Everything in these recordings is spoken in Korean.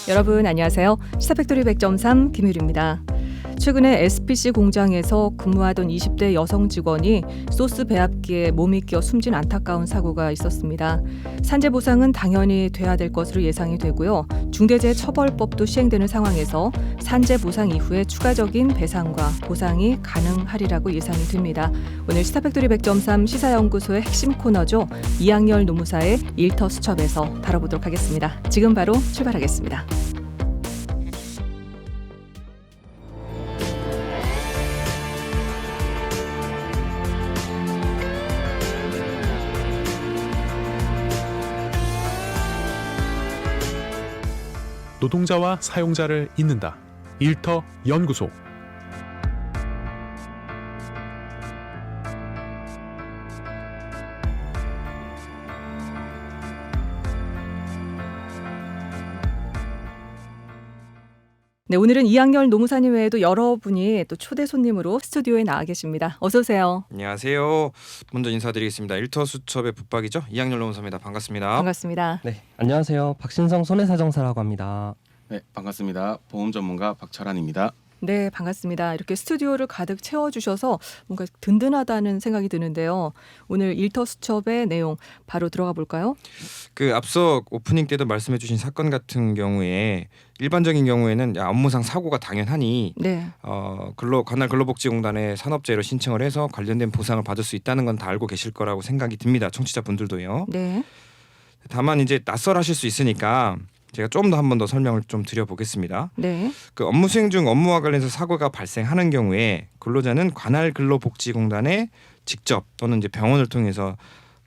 여러분 안녕하세요. 시사팩토리 100.3 김유리입니다. 최근에 SPC 공장에서 근무하던 20대 여성 직원이 소스 배합기에 몸이 끼어 숨진 안타까운 사고가 있었습니다. 산재 보상은 당연히 돼야 될 것으로 예상이 되고요. 중대재해처벌법도 시행되는 상황에서 산재 보상 이후에 추가적인 배상과 보상이 가능하리라고 예상이 됩니다. 오늘 시사팩토리 100.3 시사연구소의 핵심 코너죠. 이학열 노무사의 일터 수첩에서 다뤄보도록 하겠습니다. 지금 바로 출발하겠습니다. 노동자와 사용자를 잇는다. 일터 연구소. 네, 오늘은 이학열 노무사님 외에도 여러분이 또 초대 손님으로 스튜디오에 나와 계십니다. 어서 오세요. 안녕하세요. 먼저 인사드리겠습니다. 일터 수첩의 붙박이죠. 이학열 노무사입니다. 반갑습니다. 반갑습니다. 네, 안녕하세요. 박신성 손해사정사라고 합니다. 네, 반갑습니다. 보험 전문가 박철환입니다. 네, 반갑습니다. 이렇게 스튜디오를 가득 채워주셔서 뭔가 든든하다는 생각이 드는데요. 오늘 일터 수첩의 내용 바로 들어가 볼까요? 앞서 오프닝 때도 말씀해주신 사건 같은 경우에 일반적인 경우에는 업무상 사고가 당연하니 네, 관할 근로복지공단에 산업재해로 신청을 해서 관련된 보상을 받을 수 있다는 건 다 알고 계실 거라고 생각이 듭니다. 청취자분들도요. 네, 다만 이제 낯설하실 수 있으니까 제가 좀 더 한 번 더 설명을 좀 드려보겠습니다. 네, 업무 수행 중 업무와 관련해서 사고가 발생하는 경우에 근로자는 관할 근로복지공단에 직접 또는 이제 병원을 통해서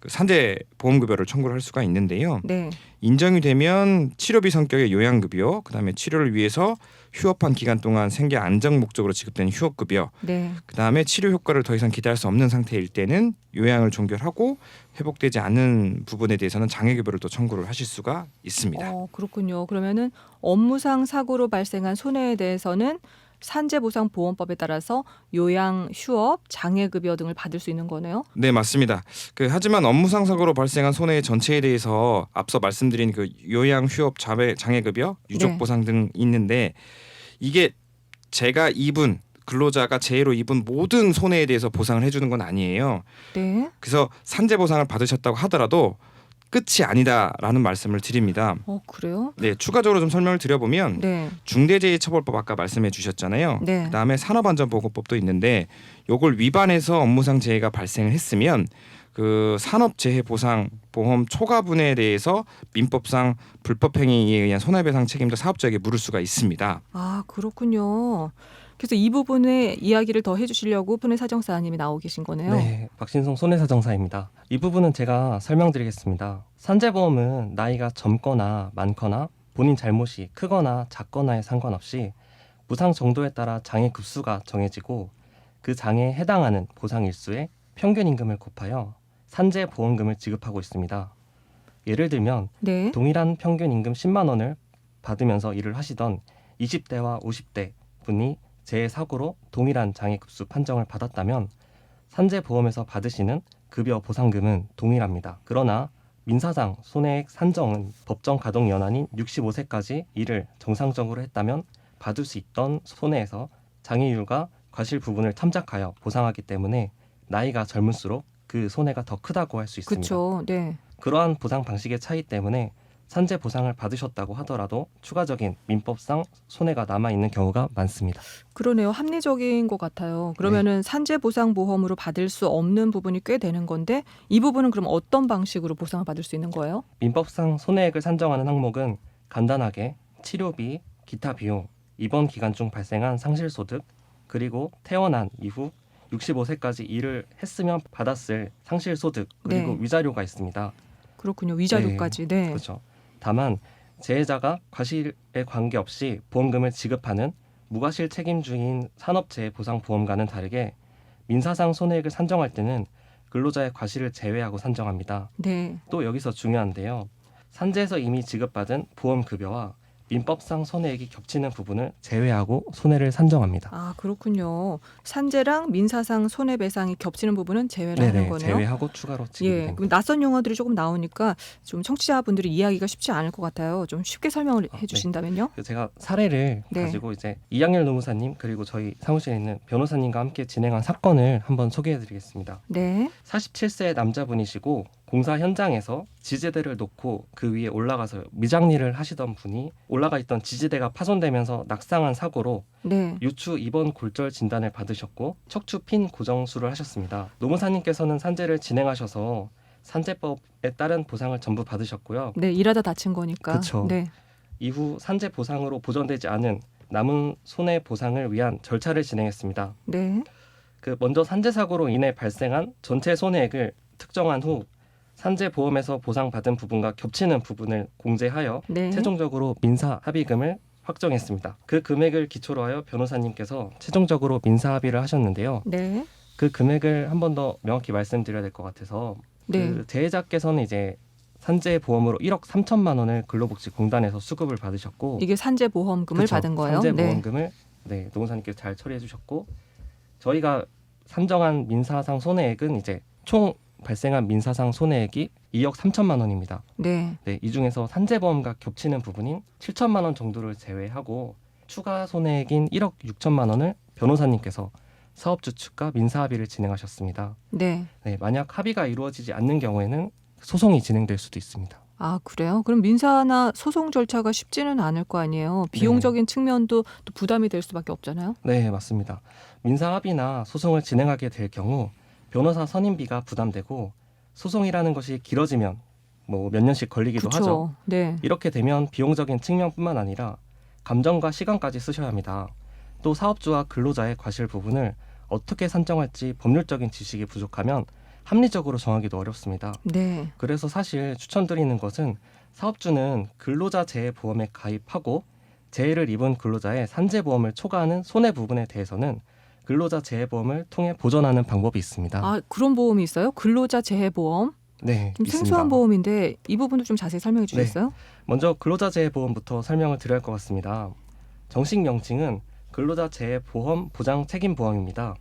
산재 보험급여를 청구를 할 수가 있는데요. 네, 인정이 되면 치료비 성격의 요양급여, 그다음에 치료를 위해서 휴업한 기간 동안 생계 안정 목적으로 지급되는 휴업급여, 네. 그다음에 치료 효과를 더 이상 기대할 수 없는 상태일 때는 요양을 종결하고 회복되지 않는 부분에 대해서는 장애급여를 또 청구를 하실 수가 있습니다. 그렇군요. 그러면은 업무상 사고로 발생한 손해에 대해서는 산재보상보험법에 따라서 요양, 휴업, 장애급여 등을 받을 수 있는 거네요. 네, 맞습니다. 하지만 업무상 사고로 발생한 손해 전체에 대해서 앞서 말씀드린 요양, 휴업, 장애급여, 유족보상 등 있는데 이게 제가 입은 근로자가 재해로 입은 모든 손해에 대해서 보상을 해주는 건 아니에요. 네. 그래서 산재 보상을 받으셨다고 하더라도 끝이 아니다라는 말씀을 드립니다. 그래요? 네, 추가적으로 좀 설명을 드려보면 네. 중대재해처벌법 아까 말씀해 주셨잖아요. 네. 그다음에 산업안전보건법도 있는데 요걸 위반해서 업무상 재해가 발생을 했으면 산업재해보상보험 초과분에 대해서 민법상 불법행위에 의한 손해배상 책임도 사업자에게 물을 수가 있습니다. 그렇군요. 그래서 이 부분에 이야기를 더 해주시려고 손해사정사님이 나오고 계신 거네요. 네, 박신성 손해사정사입니다. 이 부분은 제가 설명드리겠습니다. 산재보험은 나이가 젊거나 많거나 본인 잘못이 크거나 작거나에 상관없이 무상 정도에 따라 장애 급수가 정해지고 그 장애에 해당하는 보상 일수의 평균 임금을 곱하여 산재보험금을 지급하고 있습니다. 예를 들면 네. 동일한 평균 임금 10만 원을 받으면서 일을 하시던 20대와 50대 분이 재해사고로 동일한 장애급수 판정을 받았다면 산재보험에서 받으시는 급여 보상금은 동일합니다. 그러나 민사상 손해액 산정은 법정 가동 연한인 65세까지 일을 정상적으로 했다면 받을 수 있던 손해에서 장애율과 과실 부분을 참작하여 보상하기 때문에 나이가 젊을수록 그 손해가 더 크다고 할 수 있습니다. 그렇죠. 네. 그러한 보상 방식의 차이 때문에 산재 보상을 받으셨다고 하더라도 추가적인 민법상 손해가 남아있는 경우가 많습니다. 그러네요. 합리적인 것 같아요. 그러면은 산재보상보험으로 받을 수 없는 부분이 꽤 되는 건데 이 부분은 그럼 어떤 방식으로 보상을 받을 수 있는 거예요? 민법상 손해액을 산정하는 항목은 간단하게 치료비, 기타 비용, 입원 기간 중 발생한 상실소득, 그리고 퇴원한 이후 65세까지 일을 했으면 받았을 상실소득, 그리고 네. 위자료가 있습니다. 그렇군요. 위자료까지. 네. 그렇죠. 다만 재해자가 과실에 관계없이 보험금을 지급하는 무과실 책임주인 산업재해보상보험과는 다르게 민사상 손해액을 산정할 때는 근로자의 과실을 제외하고 산정합니다. 네. 또 여기서 중요한데요. 산재에서 이미 지급받은 보험급여와 민법상 손해액이 겹치는 부분을 제외하고 손해를 산정합니다. 아, 그렇군요. 산재랑 민사상 손해배상이 겹치는 부분은 제외를 하는 네네, 거네요. 제외하고 추가로 지급이 예, 됩니다. 그럼 낯선 용어들이 조금 나오니까 좀 청취자분들이 이해하기가 쉽지 않을 것 같아요. 좀 쉽게 설명을 네. 해주신다면요. 제가 사례를 네. 가지고 이제 이양열 노무사님 그리고 저희 사무실에 있는 변호사님과 함께 진행한 사건을 한번 소개해드리겠습니다. 네, 47세 남자분이시고 공사 현장에서 지지대를 놓고 그 위에 올라가서 미장일을 하시던 분이 올라가 있던 지지대가 파손되면서 낙상한 사고로 네, 요추 입원 골절 진단을 받으셨고 척추 핀 고정수를 하셨습니다. 노무사님께서는 산재를 진행하셔서 산재법에 따른 보상을 전부 받으셨고요. 네, 일하다 다친 거니까. 그쵸. 네, 이후 산재 보상으로 보전되지 않은 남은 손해 보상을 위한 절차를 진행했습니다. 네, 먼저 산재 사고로 인해 발생한 전체 손해액을 특정한 후 산재 보험에서 보상받은 부분과 겹치는 부분을 공제하여 네. 최종적으로 민사 합의금을 확정했습니다. 그 금액을 기초로 하여 변호사님께서 최종적으로 민사 합의를 하셨는데요. 네, 그 금액을 한 번 더 명확히 말씀드려야 될 것 같아서 네. 그 재해자께서는 이제 산재 보험으로 1억 3천만 원을 근로복지공단에서 수급을 받으셨고 이게 산재 보험금을 그쵸, 받은 거예요. 산재 네, 보험금을 네, 노무사님께서 잘 처리해 주셨고 저희가 산정한 민사상 손해액은 이제 총 발생한 민사상 손해액이 2억 3천만 원입니다. 네, 네, 이 중에서 산재보험과 겹치는 부분인 7천만 원 정도를 제외하고 추가 손해액인 1억 6천만 원을 변호사님께서 사업주 측과 민사 합의를 진행하셨습니다. 네. 네, 만약 합의가 이루어지지 않는 경우에는 소송이 진행될 수도 있습니다. 아, 그래요? 그럼 민사나 소송 절차가 쉽지는 않을 거 아니에요. 비용적인 측면도 또 부담이 될 수밖에 없잖아요. 네, 맞습니다. 민사 합의나 소송을 진행하게 될 경우 변호사 선임비가 부담되고 소송이라는 것이 길어지면 뭐 몇 년씩 걸리기도 하죠. 그렇죠. 네, 이렇게 되면 비용적인 측면뿐만 아니라 감정과 시간까지 쓰셔야 합니다. 또 사업주와 근로자의 과실 부분을 어떻게 산정할지 법률적인 지식이 부족하면 합리적으로 정하기도 어렵습니다. 네, 그래서 사실 추천드리는 것은 사업주는 근로자 재해보험에 가입하고 재해를 입은 근로자의 산재보험을 초과하는 손해 부분에 대해서는 근로자 재해보험을 통해 보전하는 방법이 있습니다. 아, 그런 보험이 있어요? 근로자 재해보험? 네, 좀 있습니다. 생소한 보험인데 이 부분도 좀 자세히 설명해 주시겠어요? 먼저 근로자 재해보험부터 설명을 드려야 할 것 같습니다. 정식 명칭은 근로자 재해보험 보장 책임보험입니다.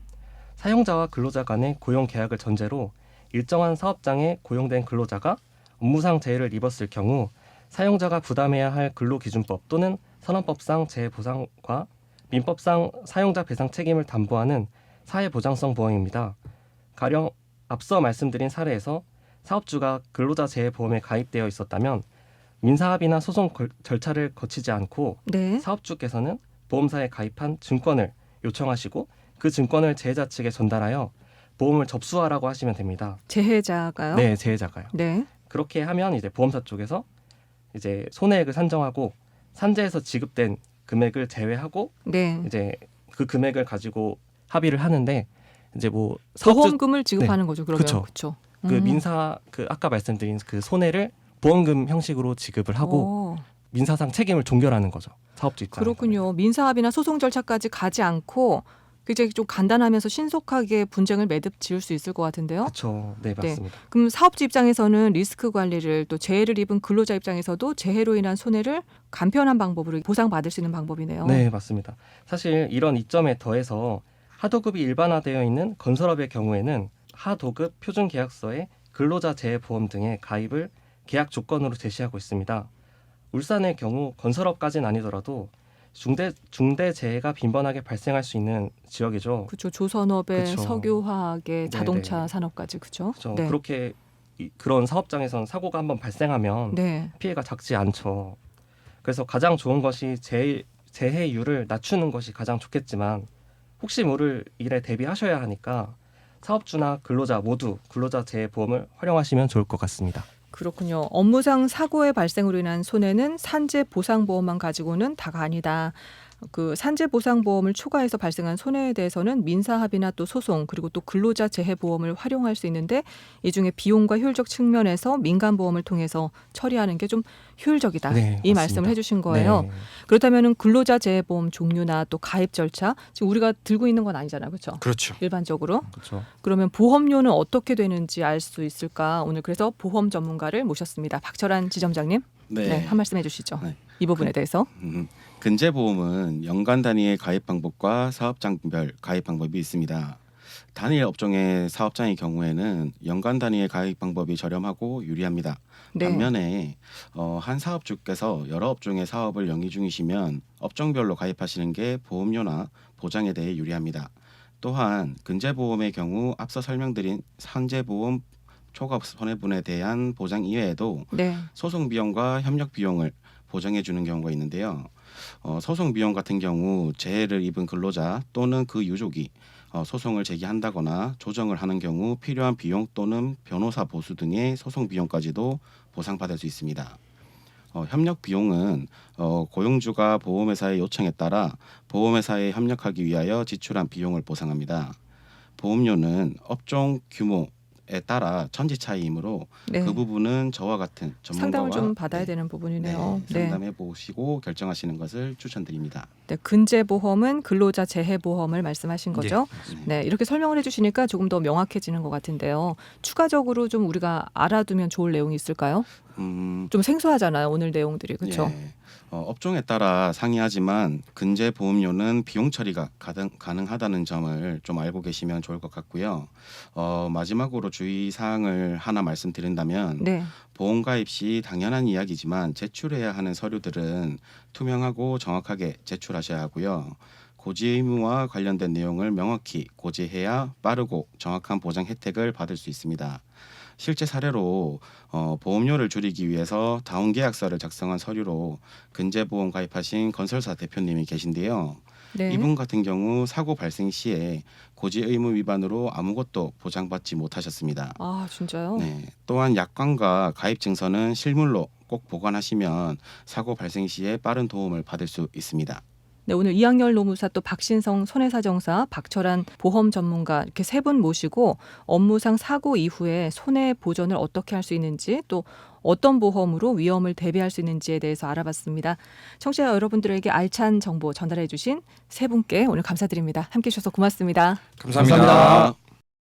사용자와 근로자 간의 고용 계약을 전제로 일정한 사업장에 고용된 근로자가 업무상 재해를 입었을 경우 사용자가 부담해야 할 근로기준법 또는 산업법상 재해보상과 민법상 사용자 배상 책임을 담보하는 사회보장성 보험입니다. 가령 앞서 말씀드린 사례에서 사업주가 근로자 재해보험에 가입되어 있었다면 민사합의나 소송 절차를 거치지 않고 네, 사업주께서는 보험사에 가입한 증권을 요청하시고 그 증권을 재해자 측에 전달하여 보험을 접수하라고 하시면 됩니다. 재해자가요? 네, 재해자가요. 네, 그렇게 하면 이제 보험사 쪽에서 이제 손해액을 산정하고 산재에서 지급된 금액을 제외하고 네. 이제 그 금액을 가지고 합의를 하는데 이제 뭐 사업주 보험금을 지급하는 거죠. 그러면 그쵸. 그렇죠. 그 민사 그 아까 말씀드린 그 손해를 보험금 형식으로 지급을 하고 민사상 책임을 종결하는 거죠. 사업주 입장에서. 그렇군요. 민사합의나 소송 절차까지 가지 않고 이제 좀 간단하면서 신속하게 분쟁을 매듭 지을 수 있을 것 같은데요. 그렇죠. 네, 맞습니다. 그럼 사업주 입장에서는 리스크 관리를 또 재해를 입은 근로자 입장에서도 재해로 인한 손해를 간편한 방법으로 보상받을 수 있는 방법이네요. 네, 맞습니다. 사실 이런 이점에 더해서 하도급이 일반화되어 있는 건설업의 경우에는 하도급 표준계약서에 근로자 재해보험 등의 가입을 계약 조건으로 제시하고 있습니다. 울산의 경우 건설업까지는 아니더라도 중대 재해가 빈번하게 발생할 수 있는 지역이죠. 그렇죠. 조선업에 그쵸. 석유화학에 자동차 네네. 산업까지 그렇죠. 그렇죠. 네. 그렇게 그런 사업장에서는 사고가 한번 발생하면 네. 피해가 작지 않죠. 그래서 가장 좋은 것이 재해율을 낮추는 것이 가장 좋겠지만 혹시 모를 일에 대비하셔야 하니까 사업주나 근로자 모두 근로자 재해보험을 활용하시면 좋을 것 같습니다. 그렇군요. 업무상 사고의 발생으로 인한 손해는 산재 보상보험만 가지고는 다가 아니다. 그 산재 보상보험을 초과해서 발생한 손해에 대해서는 민사합의나 또 소송 그리고 또 근로자 재해보험을 활용할 수 있는데 이 중에 비용과 효율적 측면에서 민간보험을 통해서 처리하는 게 좀 효율적이다. 네, 이 맞습니다. 말씀을 해주신 거예요. 네. 그렇다면 근로자 재해보험 종류나 또 가입 절차 지금 우리가 들고 있는 건 아니잖아요, 그렇죠? 그렇죠. 일반적으로. 그렇죠. 그러면 보험료는 어떻게 되는지 알 수 있을까? 오늘 그래서 보험 전문가를 모셨습니다. 박철한 지점장님, 네. 네, 한 말씀 해주시죠. 네. 이 부분에 대해서. 근제보험은 연간 단위의 가입 방법과 사업장별 가입 방법이 있습니다. 단일 업종의 사업장의 경우에는 연간 단위의 가입 방법이 저렴하고 유리합니다. 네. 반면에 한 사업주께서 여러 업종의 사업을 영위 중이시면 업종별로 가입하시는 게 보험료나 보장에 대해 유리합니다. 또한 근제보험의 경우 앞서 설명드린 산재보험 초과 손해분에 대한 보장 이외에도 네. 소송 비용과 협력 비용을 보장해 주는 경우가 있는데요. 소송 비용 같은 경우 재해를 입은 근로자 또는 그 유족이 소송을 제기한다거나 조정을 하는 경우 필요한 비용 또는 변호사 보수 등의 소송 비용까지도 보상받을 수 있습니다. 협력 비용은 고용주가 보험회사의 요청에 따라 보험회사에 협력하기 위하여 지출한 비용을 보상합니다. 보험료는 업종 규모에 따라 천지 차이이므로 네. 그 부분은 저와 같은 전문가와 상담을 좀 받아야 되는 부분이네요. 네, 상담해 보시고 결정하시는 것을 추천드립니다. 네, 근제보험은 근로자 재해보험을 말씀하신 거죠. 네, 이렇게 설명을 해주시니까 조금 더 명확해지는 것 같은데요. 추가적으로 좀 우리가 알아두면 좋을 내용이 있을까요? 좀 생소하잖아요, 오늘 내용들이. 그렇죠? 예. 업종에 따라 상이하지만 근제보험료는 비용 처리가 가능하다는 점을 좀 알고 계시면 좋을 것 같고요. 마지막으로 주의 사항을 하나 말씀드린다면 네. 보험 가입 시 당연한 이야기지만 제출해야 하는 서류들은 투명하고 정확하게 제출하셔야 하고요. 고지 의무와 관련된 내용을 명확히 고지해야 빠르고 정확한 보장 혜택을 받을 수 있습니다. 실제 사례로 보험료를 줄이기 위해서 다운 계약서를 작성한 서류로 근제보험 가입하신 건설사 대표님이 계신데요. 네. 이분 같은 경우 사고 발생 시에 고지 의무 위반으로 아무것도 보장받지 못하셨습니다. 아, 진짜요? 네. 또한 약관과 가입 증서는 실물로 꼭 보관하시면 사고 발생 시에 빠른 도움을 받을 수 있습니다. 네, 오늘 이학열 노무사 또 박신성 손해사정사, 박철한 보험 전문가 이렇게 세 분 모시고 업무상 사고 이후에 손해 보전을 어떻게 할 수 있는지 또 어떤 보험으로 위험을 대비할 수 있는지에 대해서 알아봤습니다. 청취자 여러분들에게 알찬 정보 전달해 주신 세 분께 오늘 감사드립니다. 함께해 주셔서 고맙습니다. 감사합니다. 감사합니다.